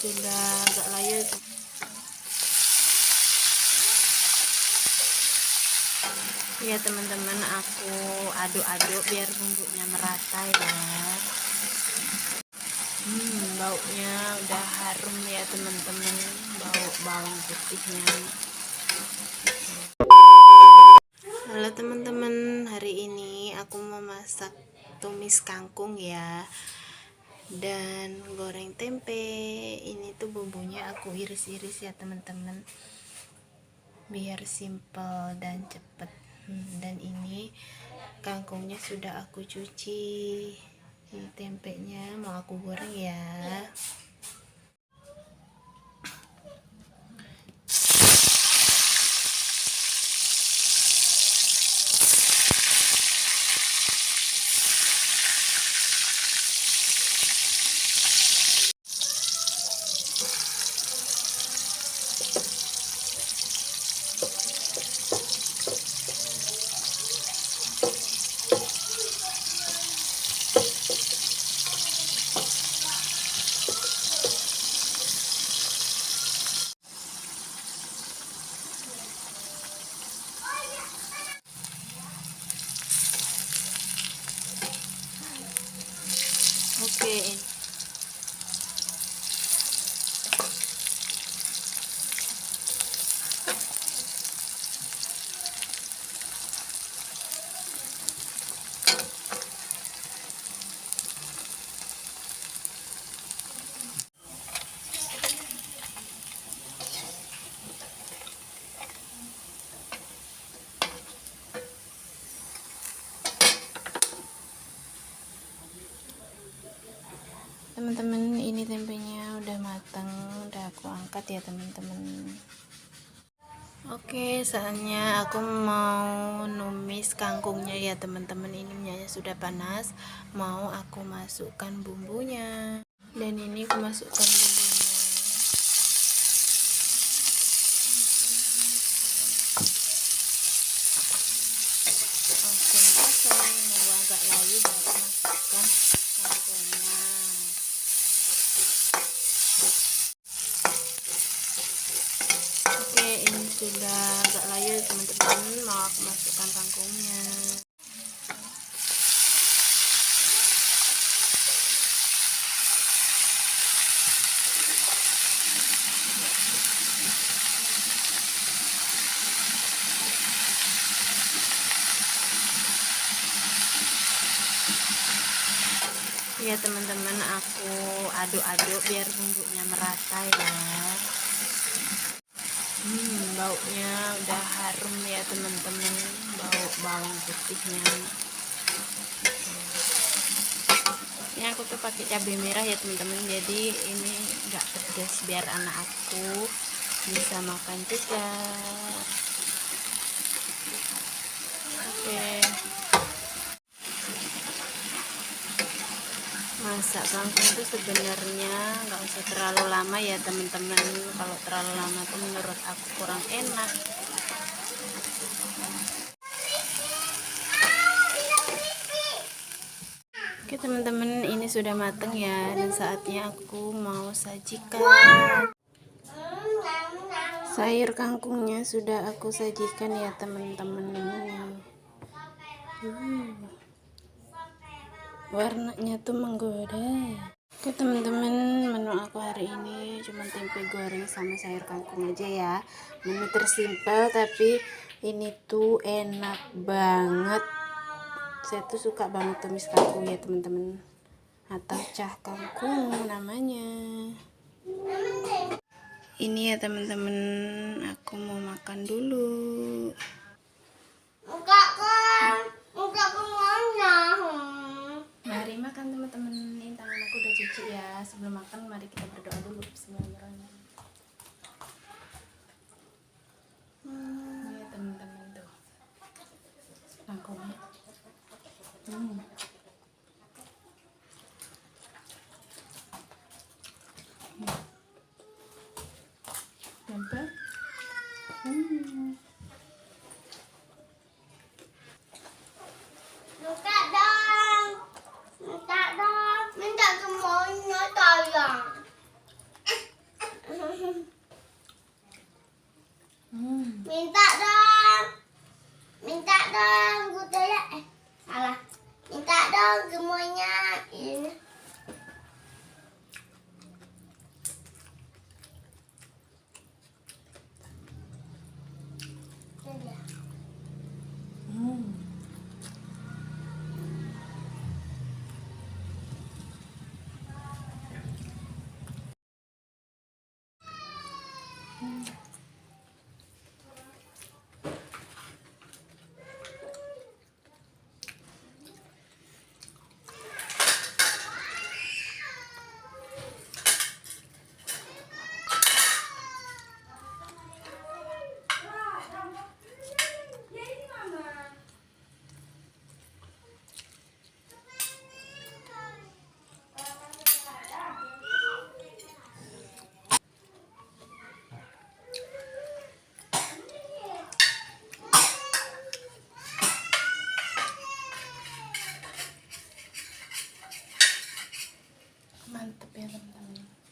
sudah agak layu ya teman-teman. Aku aduk-aduk biar bumbunya merata ya. Baunya udah harum ya teman-teman, bau bawang putihnya. Halo teman-teman, hari ini aku mau masak tumis kangkung ya, dan goreng tempe. Ini tuh bumbunya aku iris-iris ya teman-teman, biar simple dan cepet. Dan ini kangkungnya sudah aku cuci. Ini tempenya mau aku goreng ya. Oke. Teman-teman, ini tempenya udah matang, udah aku angkat ya teman-teman. Oke, saatnya aku mau numis kangkungnya ya teman-teman. Ini minyaknya sudah panas, mau aku masukkan bumbunya. Dan ini aku masukkan bumbunya. Oke, kosong, nunggu agak layu baru masukkan kangkungnya. Oke, ini sudah agak layu teman-teman, mau aku masukkan kangkungnya. Ya teman-teman, aku aduk-aduk biar bumbunya merata ya. Baunya udah harum ya teman-teman, bau bawang putihnya. Ini aku tuh pakai cabai merah ya teman-teman, jadi ini enggak pedas biar anak aku bisa makan juga. Oke, masak kangkung itu sebenarnya nggak usah terlalu lama ya teman-teman. Kalau terlalu lama tuh menurut aku kurang enak. Oke teman-teman, ini sudah matang ya, dan saatnya aku mau sajikan. Sayur kangkungnya sudah aku sajikan ya teman-teman. Warnanya tuh menggoda. Oke teman-teman, menu aku hari ini cuma tempe goreng sama sayur kangkung aja ya. Menu tersimpel tapi ini tuh enak banget. Saya tuh suka banget tumis kangkung ya teman-teman, atau cah kangkung namanya. Ini ya teman-teman, aku mau makan dulu. Mari makan teman-teman. Ini tangan aku udah cuci ya. Sebelum makan mari kita berdoa dulu. Bismillahirrahmanirrahim. Ini ya teman-teman tuh kangkungnya. Mantap. Minta semuanya tolong. Minta dong. Minta dong, budaya. Salah. Minta dong semuanya. Ini. Ini dia. Mantep ya teman-teman.